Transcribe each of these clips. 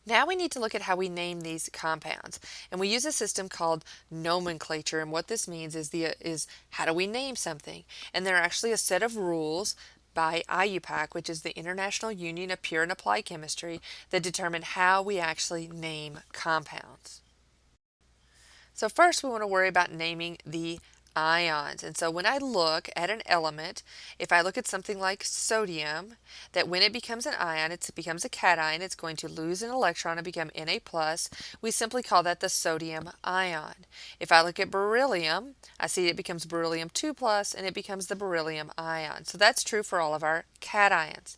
Now we need to look at how we name these compounds, and we use a system called nomenclature. And what this means is how do we name something? And there are actually a set of rules by IUPAC, which is the International Union of Pure and Applied Chemistry, that determine how we actually name compounds. So first we want to worry about naming the ions. And so when I look at an element, if I look at something like sodium, that when it becomes an ion, it becomes a cation, it's going to lose an electron and become Na+. We simply call that the sodium ion. If I look at beryllium, I see it becomes beryllium 2+, and it becomes the beryllium ion. So that's true for all of our cations.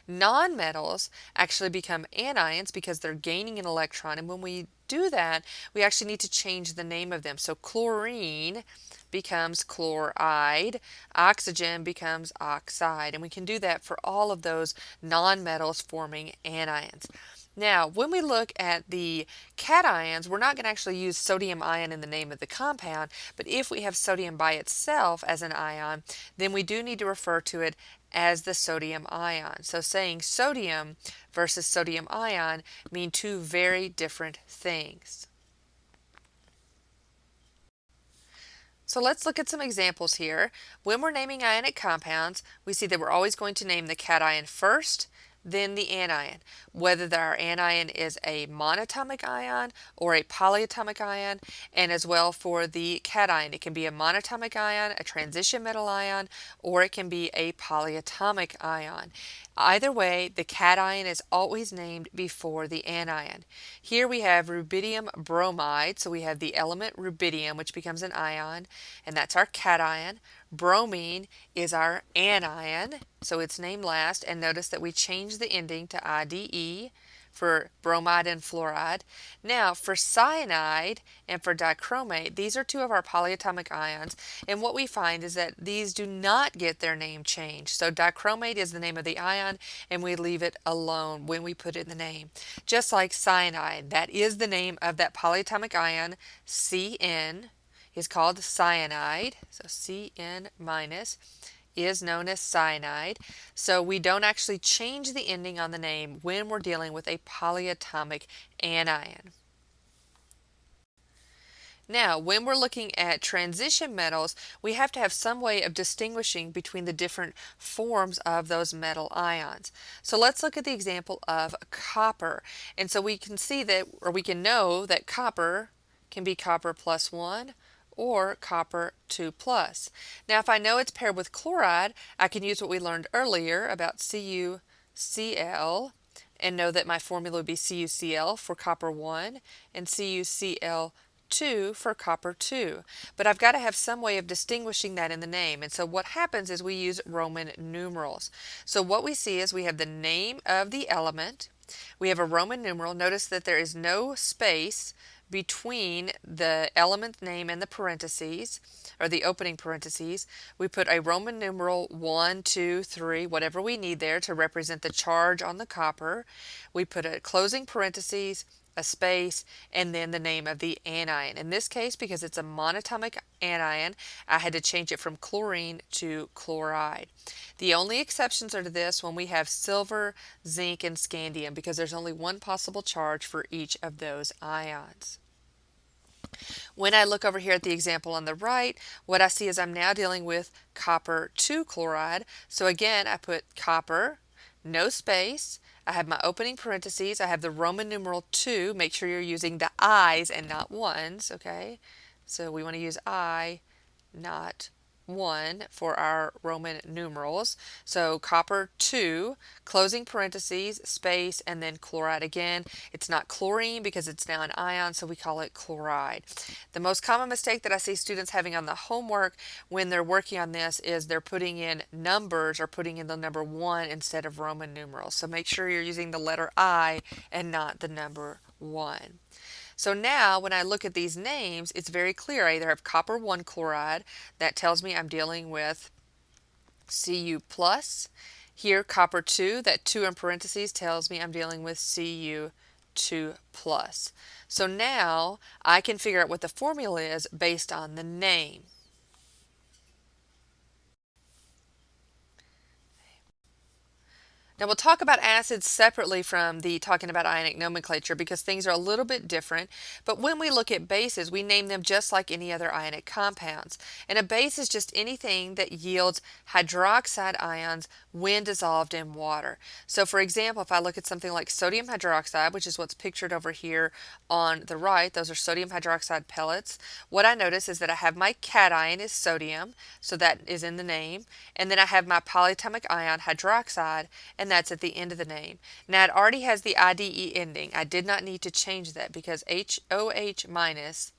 Nonmetals actually become anions because they're gaining an electron, and when we do that, we actually need to change the name of them. So chlorine becomes chloride, oxygen becomes oxide, and we can do that for all of those nonmetals forming anions. Now, when we look at the cations, we're not going to actually use sodium ion in the name of the compound, but if we have sodium by itself as an ion, then we do need to refer to it as the sodium ion. So saying sodium versus sodium ion mean two very different things. So let's look at some examples here. When we're naming ionic compounds, we see that we're always going to name the cation first, then the anion. Whether our anion is a monatomic ion or a polyatomic ion, and as well for the cation. It can be a monatomic ion, a transition metal ion, or it can be a polyatomic ion. Either way, the cation is always named before the anion. Here we have rubidium bromide, so we have the element rubidium, which becomes an ion, and that's our cation. Bromine is our anion, so it's named last, and notice that we changed the ending to IDE for bromide and fluoride. Now for cyanide and for dichromate, these are two of our polyatomic ions, and what we find is that these do not get their name changed. So dichromate is the name of the ion, and we leave it alone when we put it in the name. Just like cyanide, that is the name of that polyatomic ion, Cn is called cyanide, so Cn minus is known as cyanide. So we don't actually change the ending on the name when we're dealing with a polyatomic anion. Now, when we're looking at transition metals, we have to have some way of distinguishing between the different forms of those metal ions. So let's look at the example of copper. And so we can see that, or we can know that copper can be copper +1 or copper 2+. Now, if I know it's paired with chloride, I can use what we learned earlier about CuCl and know that my formula would be CuCl for copper 1 and CuCl2 for copper 2. But I've got to have some way of distinguishing that in the name. And so what happens is we use Roman numerals. So what we see is we have the name of the element. We have a Roman numeral. Notice that there is no space between the element name and the parentheses, or the opening parentheses. We put a Roman numeral 1, 2, 3, whatever we need there to represent the charge on the copper. We put a closing parentheses, a space, and then the name of the anion. In this case, because it's a monatomic anion, I had to change it from chlorine to chloride. The only exceptions are to this when we have silver, zinc, and scandium, because there's only one possible charge for each of those ions. When I look over here at the example on the right, what I see is I'm now dealing with copper 2 chloride. So again, I put copper, no space. I have my opening parentheses. I have the Roman numeral 2. Make sure you're using the I's and not 1's, okay? So we want to use I, not 1 for our Roman numerals. So copper 2, closing parentheses, space, and then chloride again. It's not chlorine because it's now an ion, so we call it chloride. The most common mistake that I see students having on the homework when they're working on this is they're putting in numbers or putting in the number 1 instead of Roman numerals. So make sure you're using the letter I and not the number 1. So now when I look at these names, it's very clear. I either have copper 1 chloride, that tells me I'm dealing with Cu+. Here copper 2, that 2 in parentheses tells me I'm dealing with Cu2+. So now I can figure out what the formula is based on the name. Now we'll talk about acids separately from the talking about ionic nomenclature because things are a little bit different. But when we look at bases, we name them just like any other ionic compounds. And a base is just anything that yields hydroxide ions when dissolved in water. So for example, if I look at something like sodium hydroxide, which is what's pictured over here on the right, those are sodium hydroxide pellets. What I notice is that I have my cation is sodium, so that is in the name, and then I have my polyatomic ion hydroxide, and that's at the end of the name. Now it already has the IDE ending. I did not need to change that because HOH minus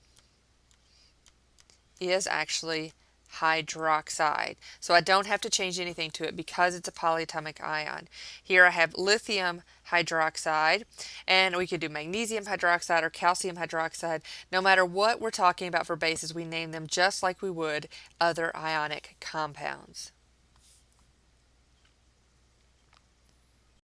is actually hydroxide. So I don't have to change anything to it because it's a polyatomic ion. Here I have lithium hydroxide, and we could do magnesium hydroxide or calcium hydroxide. No matter what we're talking about for bases, we name them just like we would other ionic compounds.